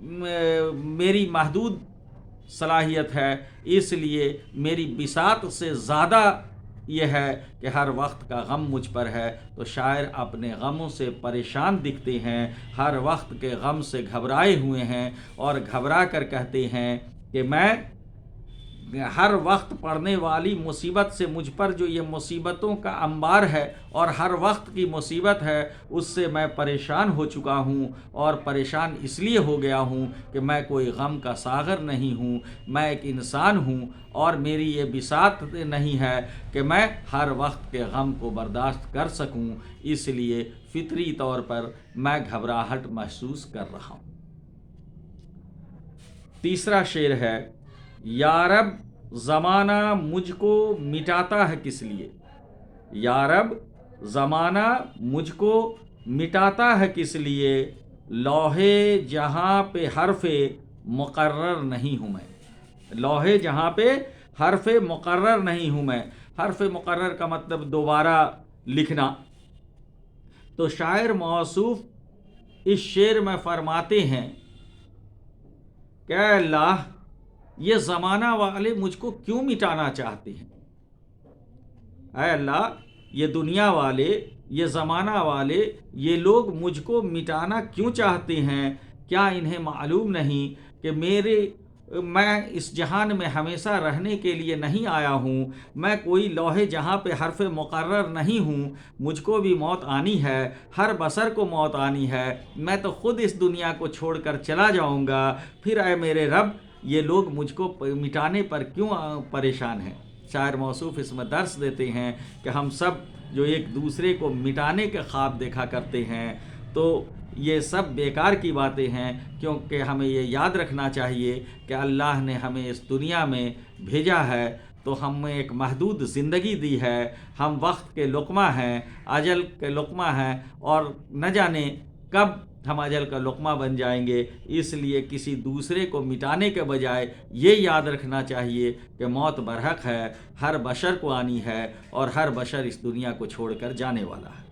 میری محدود صلاحیت ہے، اس لیے میری بساط سے زیادہ یہ ہے کہ ہر وقت کا غم مجھ پر ہے۔ تو شاعر اپنے غموں سے پریشان دکھتے ہیں، ہر وقت کے غم سے گھبرائے ہوئے ہیں، اور گھبرا کر کہتے ہیں کہ میں ہر وقت پڑنے والی مصیبت سے، مجھ پر جو یہ مصیبتوں کا انبار ہے اور ہر وقت کی مصیبت ہے، اس سے میں پریشان ہو چکا ہوں، اور پریشان اس لیے ہو گیا ہوں کہ میں کوئی غم کا ساغر نہیں ہوں، میں ایک انسان ہوں، اور میری یہ بساط نہیں ہے کہ میں ہر وقت کے غم کو برداشت کر سکوں، اس لیے فطری طور پر میں گھبراہٹ محسوس کر رہا ہوں۔ تیسرا شعر ہے، یا رب زمانہ مجھ کو مٹاتا ہے کس لیے، یا رب زمانہ مجھ کو مٹاتا ہے کس لیے، لوحے جہاں پہ حرف مقرر نہیں ہوں میں، لوحے جہاں پہ حرف مقرر نہیں ہوں میں۔ حرف مقرر کا مطلب دوبارہ لکھنا۔ تو شاعر موصوف اس شعر میں فرماتے ہیں کہ اے اللہ، یہ زمانہ والے مجھ کو کیوں مٹانا چاہتے ہیں؟ اے اللہ، یہ دنیا والے، یہ زمانہ والے، یہ لوگ مجھ کو مٹانا کیوں چاہتے ہیں؟ کیا انہیں معلوم نہیں کہ میں اس جہان میں ہمیشہ رہنے کے لیے نہیں آیا ہوں، میں کوئی لوح جہاں پہ حرف مقرر نہیں ہوں، مجھ کو بھی موت آنی ہے، ہر بشر کو موت آنی ہے، میں تو خود اس دنیا کو چھوڑ کر چلا جاؤں گا، پھر اے میرے رب یہ لوگ مجھ کو مٹانے پر کیوں پریشان ہیں؟ شاعر موصوف اس میں درس دیتے ہیں کہ ہم سب جو ایک دوسرے کو مٹانے کے خواب دیکھا کرتے ہیں، تو یہ سب بیکار کی باتیں ہیں، کیونکہ ہمیں یہ یاد رکھنا چاہیے کہ اللہ نے ہمیں اس دنیا میں بھیجا ہے تو ہمیں ایک محدود زندگی دی ہے، ہم وقت کے لقمہ ہیں، اجل کے لقمہ ہیں، اور نہ جانے کب ہم اجل کا لقمہ بن جائیں گے۔ اس لیے کسی دوسرے کو مٹانے کے بجائے یہ یاد رکھنا چاہیے کہ موت برحق ہے، ہر بشر کو آنی ہے، اور ہر بشر اس دنیا کو چھوڑ کر جانے والا ہے۔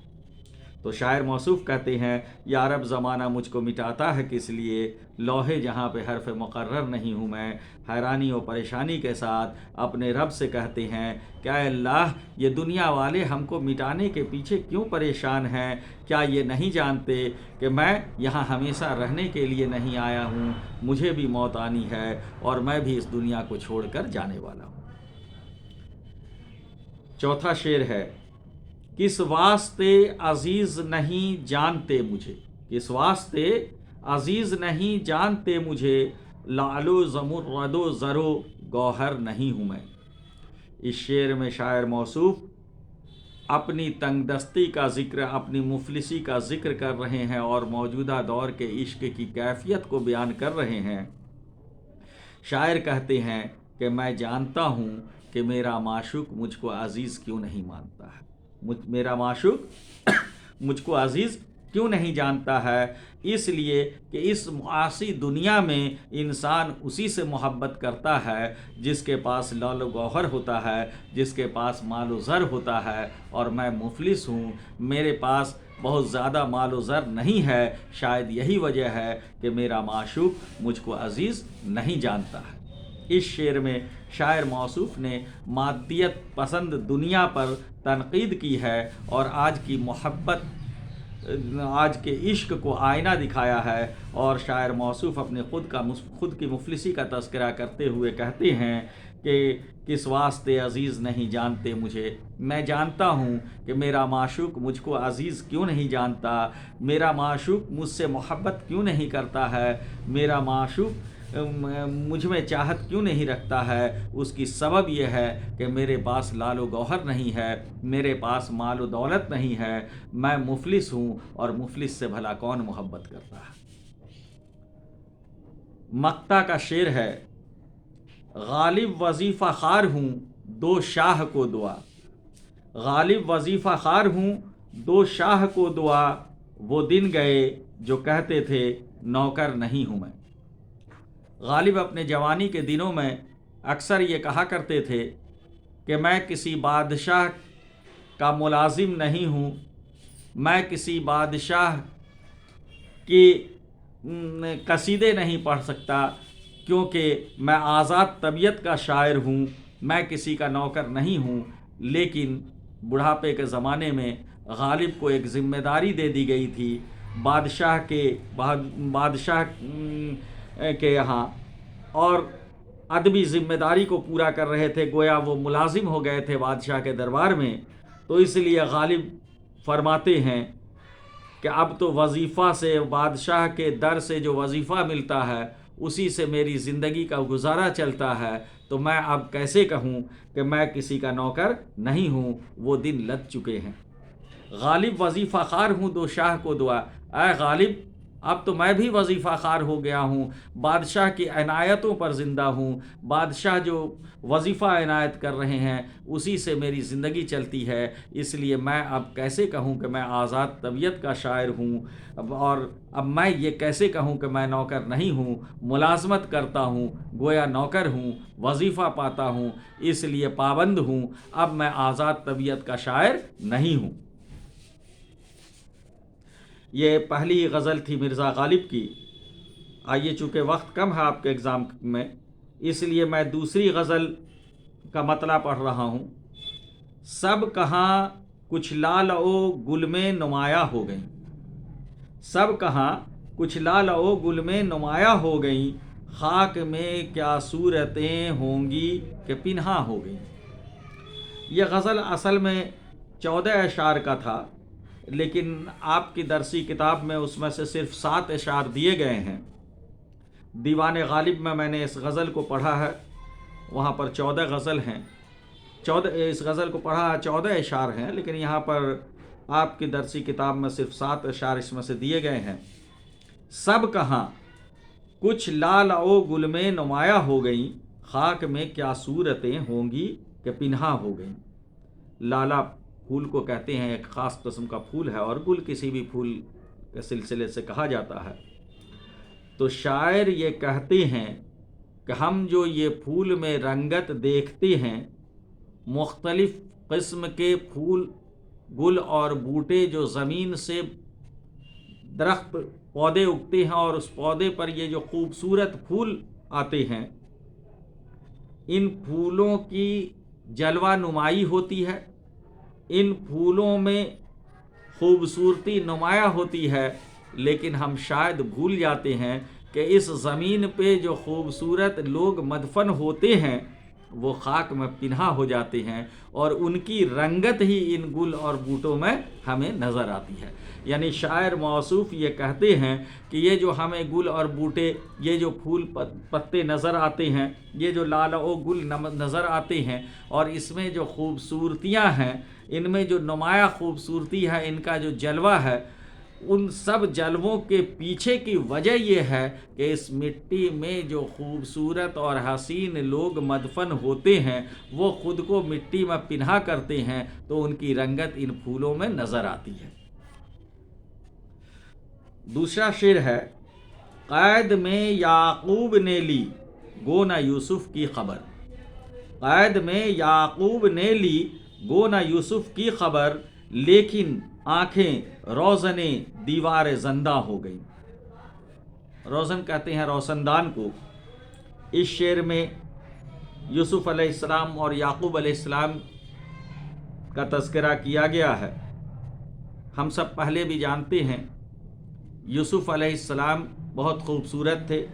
تو شاعر موصوف کہتے ہیں، یا رب زمانہ مجھ کو مٹاتا ہے کس لیے، لوحے جہاں پہ حرف مقرر نہیں ہوں میں۔ حیرانی و پریشانی کے ساتھ اپنے رب سے کہتے ہیں کہ اے اللہ، یہ دنیا والے ہم کو مٹانے کے پیچھے کیوں پریشان ہیں؟ کیا یہ نہیں جانتے کہ میں یہاں ہمیشہ رہنے کے لیے نہیں آیا ہوں، مجھے بھی موت آنی ہے، اور میں بھی اس دنیا کو چھوڑ کر جانے والا ہوں۔ چوتھا شعر ہے، کس واسطے عزیز نہیں جانتے مجھے، کس واسطے عزیز نہیں جانتے مجھے، لعل و زمرد و زر و گوہر نہیں ہوں میں۔ اس شعر میں شاعر موصوف اپنی تنگ دستی کا ذکر، اپنی مفلسی کا ذکر کر رہے ہیں، اور موجودہ دور کے عشق کی کیفیت کو بیان کر رہے ہیں۔ شاعر کہتے ہیں کہ میں جانتا ہوں کہ میرا معشوق مجھ کو عزیز کیوں نہیں مانتا ہے، میرا معشوق مجھ کو عزیز کیوں نہیں جانتا ہے، اس لیے کہ اس معاشی دنیا میں انسان اسی سے محبت کرتا ہے جس کے پاس لعل و گوہر ہوتا ہے، جس کے پاس مال و زر ہوتا ہے، اور میں مفلس ہوں، میرے پاس بہت زیادہ مال و زر نہیں ہے، شاید یہی وجہ ہے کہ میرا معشوق مجھ کو عزیز نہیں جانتا ہے۔ اس شعر میں شاعر موصوف نے مادیت پسند دنیا پر تنقید کی ہے، اور آج کی محبت، آج کے عشق کو آئینہ دکھایا ہے، اور شاعر موصوف اپنے خود کی مفلسی کا تذکرہ کرتے ہوئے کہتے ہیں کہ کس واسطے عزیز نہیں جانتے مجھے، میں جانتا ہوں کہ میرا معشوق مجھ کو عزیز کیوں نہیں جانتا، میرا معشوق مجھ سے محبت کیوں نہیں کرتا ہے، میرا معشوق مجھ میں چاہت کیوں نہیں رکھتا ہے۔ اس کی سبب یہ ہے کہ میرے پاس لال و گوہر نہیں ہے، میرے پاس مال و دولت نہیں ہے، میں مفلس ہوں، اور مفلس سے بھلا کون محبت کرتا ہے۔ مقطع کا شعر ہے، غالب وظیفہ خوار ہوں دو شاہ کو دعا، غالب وظیفہ خوار ہوں دو شاہ کو دعا، وہ دن گئے جو کہتے تھے نوکر نہیں ہوں میں۔ غالب اپنے جوانی کے دنوں میں اکثر یہ کہا کرتے تھے کہ میں کسی بادشاہ کا ملازم نہیں ہوں، میں کسی بادشاہ کی قصیدے نہیں پڑھ سکتا، کیونکہ میں آزاد طبیعت کا شاعر ہوں، میں کسی کا نوکر نہیں ہوں۔ لیکن بڑھاپے کے زمانے میں غالب کو ایک ذمہ داری دے دی گئی تھی بادشاہ کے یہاں، اور ادبی ذمہ داری کو پورا کر رہے تھے، گویا وہ ملازم ہو گئے تھے بادشاہ کے دربار میں۔ تو اس لیے غالب فرماتے ہیں کہ اب تو وظیفہ سے، بادشاہ کے در سے جو وظیفہ ملتا ہے اسی سے میری زندگی کا گزارا چلتا ہے، تو میں اب کیسے کہوں کہ میں کسی کا نوکر نہیں ہوں، وہ دن لد چکے ہیں۔ غالب وظیفہ خوار ہوں، دو شاہ کو دعا، اے غالب اب تو میں بھی وظیفہ خوار ہو گیا ہوں، بادشاہ کی عنایتوں پر زندہ ہوں، بادشاہ جو وظیفہ عنایت کر رہے ہیں اسی سے میری زندگی چلتی ہے، اس لیے میں اب کیسے کہوں کہ میں آزاد طبیعت کا شاعر ہوں، اور اب میں یہ کیسے کہوں کہ میں نوکر نہیں ہوں، ملازمت کرتا ہوں، گویا نوکر ہوں، وظیفہ پاتا ہوں، اس لیے پابند ہوں، اب میں آزاد طبیعت کا شاعر نہیں ہوں۔ یہ پہلی غزل تھی مرزا غالب کی۔ آئیے چونکہ وقت کم ہے آپ کے ایگزام میں، اس لیے میں دوسری غزل کا مطلع پڑھ رہا ہوں۔ سب کہاں کچھ لال او گل میں نمایاں ہو گئیں، سب کہاں کچھ لال او گل میں نمایاں ہو گئیں، خاک میں کیا صورتیں ہوں گی کہ پنہاں ہو گئیں۔ یہ غزل اصل میں 14 اشعار کا تھا، لیکن آپ کی درسی کتاب میں اس میں سے صرف 7 اشعار دیے گئے ہیں۔ دیوان غالب میں نے اس غزل کو پڑھا ہے، وہاں پر 14 غزل ہیں، اس غزل کو پڑھا 14 اشعار ہیں، لیکن یہاں پر آپ کی درسی کتاب میں صرف 7 اشعار اس میں سے دیے گئے ہیں۔ سب کہاں کچھ لال او گل میں نمایاں ہو گئیں، خاک میں کیا صورتیں ہوں گی کہ پنہاں ہو گئیں۔ لالا پھول کو کہتے ہیں، ایک خاص قسم کا پھول ہے، اور گل کسی بھی پھول کے سلسلے سے کہا جاتا ہے۔ تو شاعر یہ کہتے ہیں کہ ہم جو یہ پھول میں رنگت دیکھتے ہیں، مختلف قسم کے پھول، گل اور بوٹے جو زمین سے درخت پودے اگتے ہیں اور اس پودے پر یہ جو خوبصورت پھول آتے ہیں، ان پھولوں کی جلوہ نمائی ہوتی ہے، ان پھولوں میں خوبصورتی نمایاں ہوتی ہے، لیکن ہم شاید بھول جاتے ہیں کہ اس زمین پہ جو خوبصورت لوگ مدفن ہوتے ہیں وہ خاک میں پنہا ہو جاتے ہیں، اور ان کی رنگت ہی ان گل اور بوٹوں میں ہمیں نظر آتی ہے۔ یعنی شاعر موصوف یہ کہتے ہیں کہ یہ جو ہمیں گل اور بوٹے، یہ جو پھول پتے نظر آتے ہیں، یہ جو لال و گل نظر آتے ہیں، اور اس میں جو خوبصورتیاں ہیں، ان میں جو نمایاں خوبصورتی ہے، ان کا جو جلوہ ہے، ان سب جلووں کے پیچھے کی وجہ یہ ہے کہ اس مٹی میں جو خوبصورت اور حسین لوگ مدفن ہوتے ہیں وہ خود کو مٹی میں پنہا کرتے ہیں، تو ان کی رنگت ان پھولوں میں نظر آتی ہے۔ دوسرا شعر ہے، قید میں یعقوب نے لی گو نہ یوسف کی خبر، قید میں یعقوب نے لی گو نہ یوسف کی خبر، لیکن آنکھیں روزنیں دیوار زندہ ہو گئیں۔ روزن کہتے ہیں روشن دان کو۔ اس شعر میں یوسف علیہ السلام اور یعقوب علیہ السلام کا تذکرہ کیا گیا ہے۔ ہم سب پہلے بھی جانتے ہیں یوسف علیہ السلام بہت خوبصورت تھے،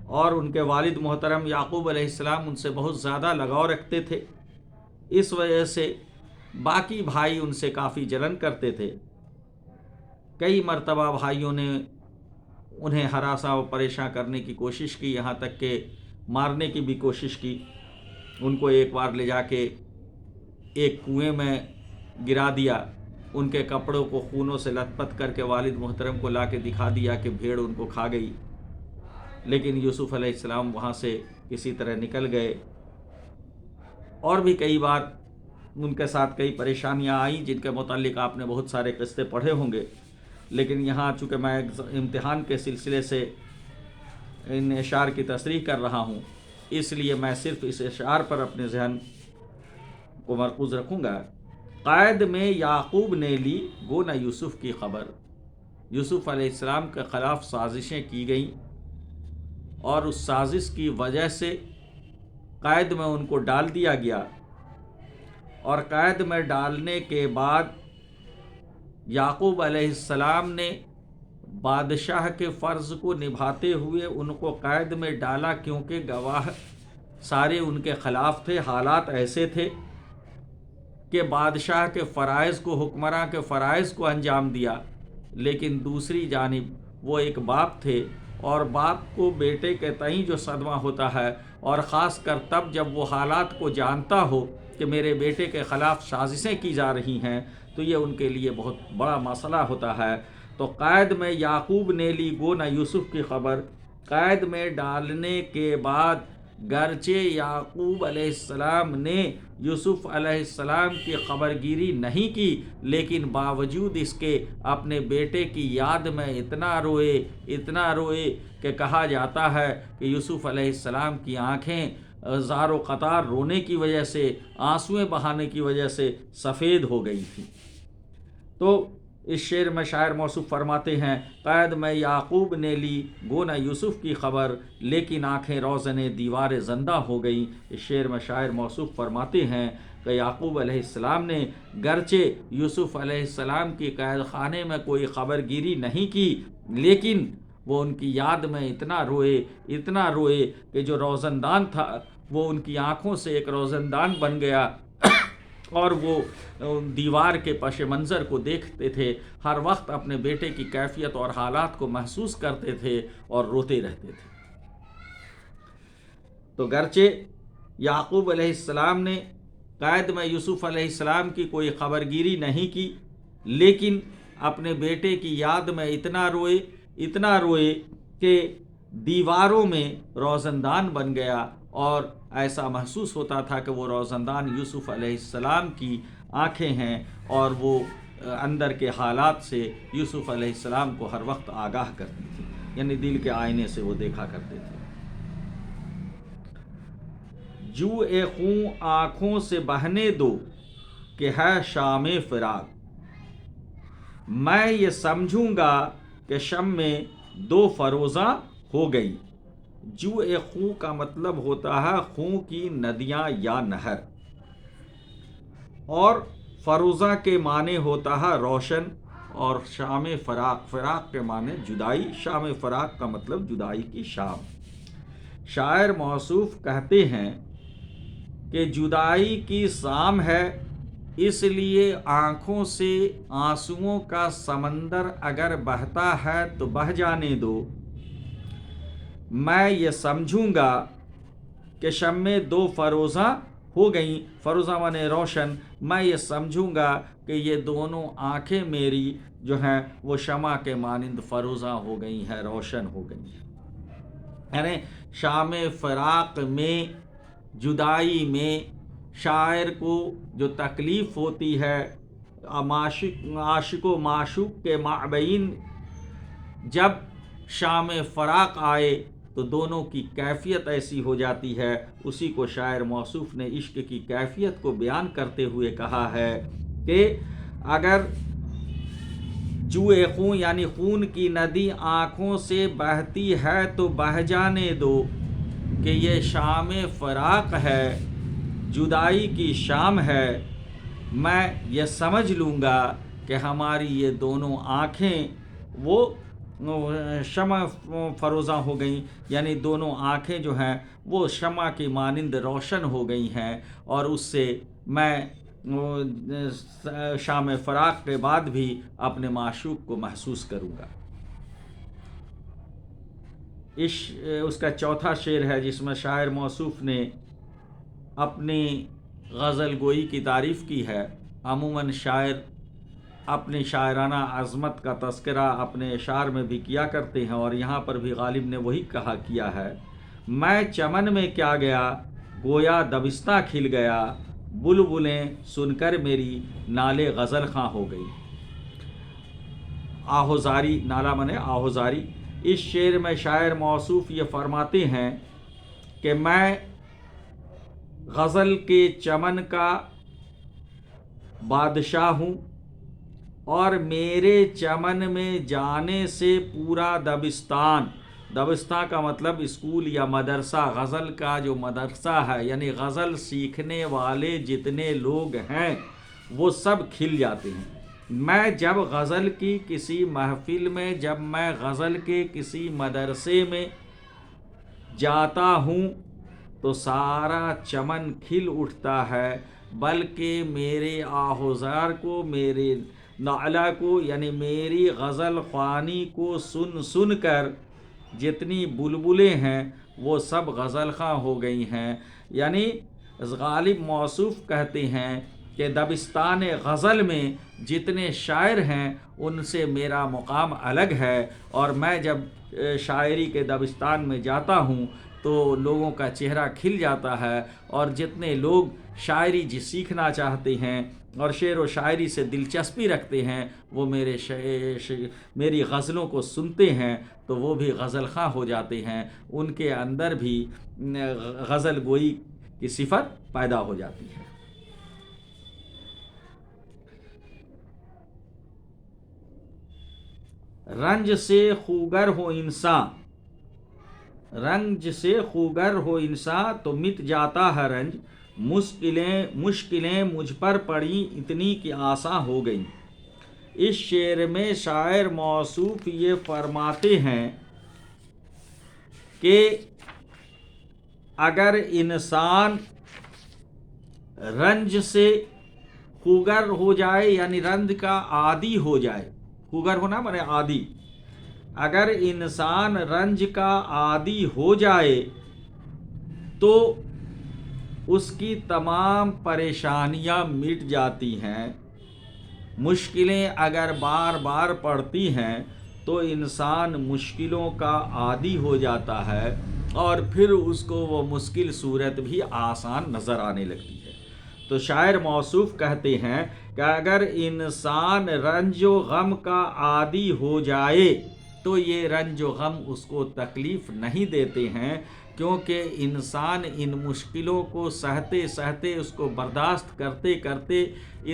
اور ان کے والد محترم یعقوب علیہ السلام ان سے بہت زیادہ لگاؤ رکھتے تھے، اس وجہ سے باقی بھائی ان سے کافی جلن کرتے تھے۔ کئی مرتبہ بھائیوں نے انہیں ہراساں و پریشان کرنے کی کوشش کی، یہاں تک کہ مارنے کی بھی کوشش کی۔ ان کو ایک بار لے جا کے ایک کنویں میں گرا دیا، ان کے کپڑوں کو خونوں سے لت پت کر کے والد محترم کو لا کے دکھا دیا کہ بھیڑ ان کو کھا گئی، لیکن یوسف علیہ السلام وہاں سے کسی طرح نکل گئے۔ اور بھی کئی بار ان کے ساتھ کئی پریشانیاں آئیں، جن کے متعلق آپ نے بہت سارے قصے پڑھے ہوں گے، لیکن یہاں چونکہ میں امتحان کے سلسلے سے ان اشعار کی تصریح کر رہا ہوں، اس لیے میں صرف اس اشعار پر اپنے ذہن کو مرکوز رکھوں گا۔ قید میں یعقوب نے لی گو نہ یوسف کی خبر، یوسف علیہ السلام کے خلاف سازشیں کی گئیں اور اس سازش کی وجہ سے قید میں ان کو ڈال دیا گیا، اور قید میں ڈالنے کے بعد یعقوب علیہ السلام نے بادشاہ کے فرض کو نبھاتے ہوئے ان کو قید میں ڈالا، کیونکہ گواہ سارے ان کے خلاف تھے۔ حالات ایسے تھے کہ بادشاہ کے فرائض کو، حکمراں کے فرائض کو انجام دیا، لیکن دوسری جانب وہ ایک باپ تھے، اور باپ کو بیٹے کے تئیں جو صدمہ ہوتا ہے، اور خاص کر تب جب وہ حالات کو جانتا ہو کہ میرے بیٹے کے خلاف سازشیں کی جا رہی ہیں، تو یہ ان کے لیے بہت بڑا مسئلہ ہوتا ہے۔ تو قید میں یعقوب نے لی گو نہ یوسف کی خبر۔ قید میں ڈالنے کے بعد گرچہ یعقوب علیہ السلام نے یوسف علیہ السلام کی خبرگیری نہیں کی، لیکن باوجود اس کے اپنے بیٹے کی یاد میں اتنا روئے کہ کہا جاتا ہے کہ یوسف علیہ السلام کی آنکھیں زار و قطار رونے کی وجہ سے، آنسویں بہانے کی وجہ سے سفید ہو گئی تھیں۔ تو اس شعر میں شاعر موصوف فرماتے ہیں، قید میں یعقوب نے لی گو نہ یوسف کی خبر، لیکن آنکھیں روزن دیوار زندہ ہو گئیں۔ اس شعر میں شاعر موصوف فرماتے ہیں کہ یعقوب علیہ السلام نے گرچہ یوسف علیہ السلام کی قید خانے میں کوئی خبرگیری نہیں کی، لیکن وہ ان کی یاد میں اتنا روئے کہ جو روزندان تھا وہ ان کی آنکھوں سے ایک روزندان بن گیا، اور وہ دیوار کے پس منظر کو دیکھتے تھے، ہر وقت اپنے بیٹے کی کیفیت اور حالات کو محسوس کرتے تھے اور روتے رہتے تھے۔ تو گرچہ یعقوب علیہ السلام نے قید میں یوسف علیہ السلام کی کوئی خبرگیری نہیں کی، لیکن اپنے بیٹے کی یاد میں اتنا روئے کہ دیواروں میں روزندان بن گیا، اور ایسا محسوس ہوتا تھا کہ وہ روزندان یوسف علیہ السلام کی آنکھیں ہیں، اور وہ اندر کے حالات سے یوسف علیہ السلام کو ہر وقت آگاہ کرتی تھی، یعنی دل کے آئینے سے وہ دیکھا کرتے تھے۔ جو اے خوں آنکھوں سے بہنے دو کہ ہے شام فراق، میں یہ سمجھوں گا کہ شم میں دو فروزاں ہو گئی۔ جو اے خوں کا مطلب ہوتا ہے خوں کی ندیاں یا نہر، اور فروزہ کے معنی ہوتا ہے روشن، اور شام فراق کے معنی جدائی، شام فراق کا مطلب جدائی کی شام۔ شاعر موصوف کہتے ہیں کہ جدائی کی شام ہے، اس لیے آنکھوں سے آنسوؤں کا سمندر اگر بہتا ہے تو بہہ جانے دو، میں یہ سمجھوں گا کہ شم میں دو فروزاں ہو گئیں، فروزہ مانے روشن، میں یہ سمجھوں گا کہ یہ دونوں آنکھیں میری جو ہیں وہ شمع کے مانند فروزہ ہو گئی ہیں، روشن ہو گئی ہیں۔ یعنی شام فراق میں، جدائی میں شاعر کو جو تکلیف ہوتی ہے، عاشق و معشوق کے مابین جب شام فراق آئے تو دونوں کی کیفیت ایسی ہو جاتی ہے، اسی کو شاعر موصوف نے عشق کی کیفیت کو بیان کرتے ہوئے کہا ہے کہ اگر جوئے خون یعنی خون کی ندی آنکھوں سے بہتی ہے تو بہہ جانے دو، کہ یہ شام فراق ہے، جدائی کی شام ہے، میں یہ سمجھ لوں گا کہ ہماری یہ دونوں آنکھیں وہ شمع فروزاں ہو گئیں، یعنی دونوں آنکھیں جو ہیں وہ شمع کی مانند روشن ہو گئی ہیں، اور اس سے میں شام فراق کے بعد بھی اپنے معشوق کو محسوس کروں گا۔ اس کا چوتھا شعر ہے جس میں شاعر موصوف نے اپنی غزل گوئی کی تعریف کی ہے۔ عموماً شاعر اپنی شاعرانہ عظمت کا تذکرہ اپنے اشعار میں بھی کیا کرتے ہیں، اور یہاں پر بھی غالب نے وہی کیا ہے، میں چمن میں کیا گیا گویا دبستہ کھل گیا، بلبلیں سن کر میری نالے غزل خواں ہو گئی۔ آہوزاری، نالہ منے آہوزاری۔ اس شعر میں شاعر موصوف یہ فرماتے ہیں کہ میں غزل کے چمن کا بادشاہ ہوں، اور میرے چمن میں جانے سے پورا دبستان، دبستان کا مطلب اسکول یا مدرسہ، غزل کا جو مدرسہ ہے، یعنی غزل سیکھنے والے جتنے لوگ ہیں وہ سب کھل جاتے ہیں۔ میں جب غزل کی کسی محفل میں، جب میں غزل کے کسی مدرسے میں جاتا ہوں تو سارا چمن کھل اٹھتا ہے، بلکہ میرے آہوزار کو، میرے نعلہ کو، یعنی میری غزل خوانی کو سن سن کر جتنی بلبلیں ہیں وہ سب غزل خواں ہو گئی ہیں۔ یعنی غالب موصوف کہتے ہیں کہ دبستان غزل میں جتنے شاعر ہیں ان سے میرا مقام الگ ہے، اور میں جب شاعری کے دبستان میں جاتا ہوں تو لوگوں کا چہرہ کھل جاتا ہے، اور جتنے لوگ شاعری سیکھنا چاہتے ہیں اور شعر و شاعری سے دلچسپی رکھتے ہیں وہ میری غزلوں کو سنتے ہیں تو وہ بھی غزل خواں ہو جاتے ہیں، ان کے اندر بھی غزل گوئی کی صفت پیدا ہو جاتی ہے۔ رنج سے خوگر ہو انسان، رنج سے خوگر ہو انسان تو مٹ جاتا ہے رنج، مشکلیں مجھ پر پڑی اتنی کہ آساں ہو گئیں۔ اس شعر میں شاعر موصوف یہ فرماتے ہیں کہ اگر انسان رنج سے خوگر ہو جائے، یعنی رنج کا عادی ہو جائے، خوگر ہونا مانے عادی، اگر انسان رنج کا عادی ہو جائے تو اس کی تمام پریشانیاں مٹ جاتی ہیں۔ مشکلیں اگر بار بار پڑتی ہیں تو انسان مشکلوں کا عادی ہو جاتا ہے، اور پھر اس کو وہ مشکل صورت بھی آسان نظر آنے لگتی ہے۔ تو شاعر موصوف کہتے ہیں کہ اگر انسان رنج و غم کا عادی ہو جائے تو یہ رنج و غم اس کو تکلیف نہیں دیتے ہیں، کیونکہ انسان ان مشکلوں کو سہتے سہتے، اس کو برداشت کرتے کرتے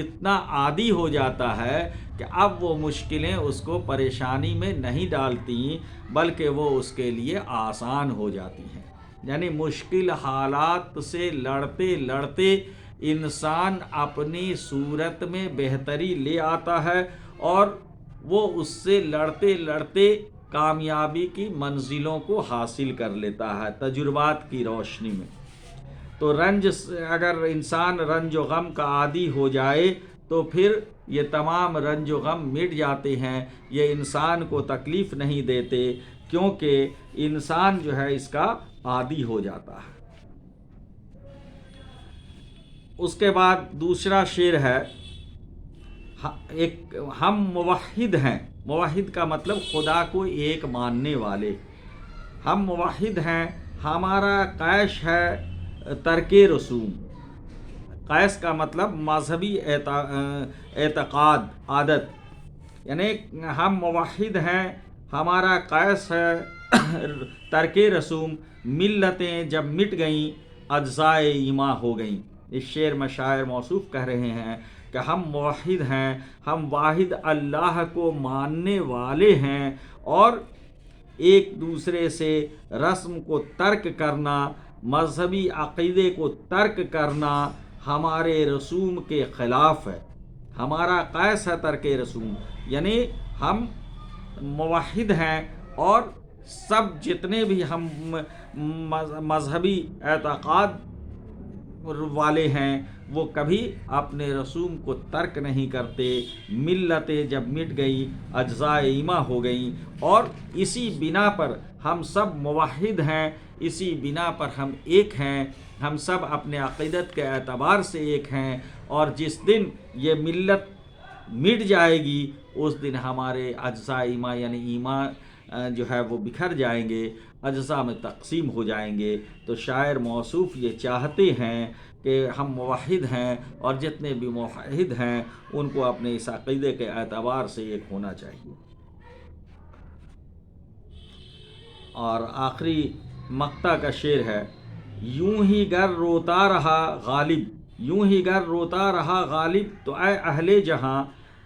اتنا عادی ہو جاتا ہے کہ اب وہ مشکلیں اس کو پریشانی میں نہیں ڈالتی، بلکہ وہ اس کے لیے آسان ہو جاتی ہیں۔ یعنی مشکل حالات سے لڑتے لڑتے انسان اپنی صورت میں بہتری لے آتا ہے، اور وہ اس سے لڑتے لڑتے کامیابی کی منزلوں کو حاصل کر لیتا ہے تجربات کی روشنی میں۔ تو اگر انسان رنج و غم کا عادی ہو جائے تو پھر یہ تمام رنج و غم مٹ جاتے ہیں، یہ انسان کو تکلیف نہیں دیتے، کیونکہ انسان جو ہے اس کا عادی ہو جاتا ہے۔ اس کے بعد دوسرا شعر ہے، ہم موحد ہیں، موحد کا مطلب خدا کو ایک ماننے والے، ہم موحد ہیں، ہمارا قیش ہے ترک رسوم۔ قیس کا مطلب مذہبی اعتقاد، عادت، یعنی ہم موحد ہیں، ہمارا قیس ہے ترک رسوم، ملتیں جب مٹ گئیں اجزائے ایماں ہو گئیں۔ اس شعر میں شاعر موصوف کہہ رہے ہیں کہ ہم موحد ہیں، ہم واحد اللہ کو ماننے والے ہیں، اور ایک دوسرے سے رسم کو ترک کرنا، مذہبی عقیدے کو ترک کرنا ہمارے رسوم کے خلاف ہے۔ ہمارا قیس ہے ترک رسوم، یعنی ہم موحد ہیں، اور سب جتنے بھی ہم مذہبی اعتقاد والے ہیں وہ کبھی اپنے رسوم کو ترک نہیں کرتے۔ ملتیں جب مٹ گئی اجزائے ایماں ہو گئیں، اور اسی بنا پر ہم سب موحد ہیں، اسی بنا پر ہم ایک ہیں، ہم سب اپنے عقیدت کے اعتبار سے ایک ہیں، اور جس دن یہ ملت مٹ جائے گی اس دن ہمارے اجزاء ایماں یعنی ایمان جو ہے وہ بکھر جائیں گے، اجزاء میں تقسیم ہو جائیں گے۔ تو شاعر موصوف یہ چاہتے ہیں کہ ہم موحد ہیں، اور جتنے بھی موحد ہیں ان کو اپنے اس عقیدے کے اعتبار سے ایک ہونا چاہیے۔ اور آخری مقطع کا شعر ہے، یوں ہی گر روتا رہا غالب، یوں ہی گر روتا رہا غالب تو اے اہل جہاں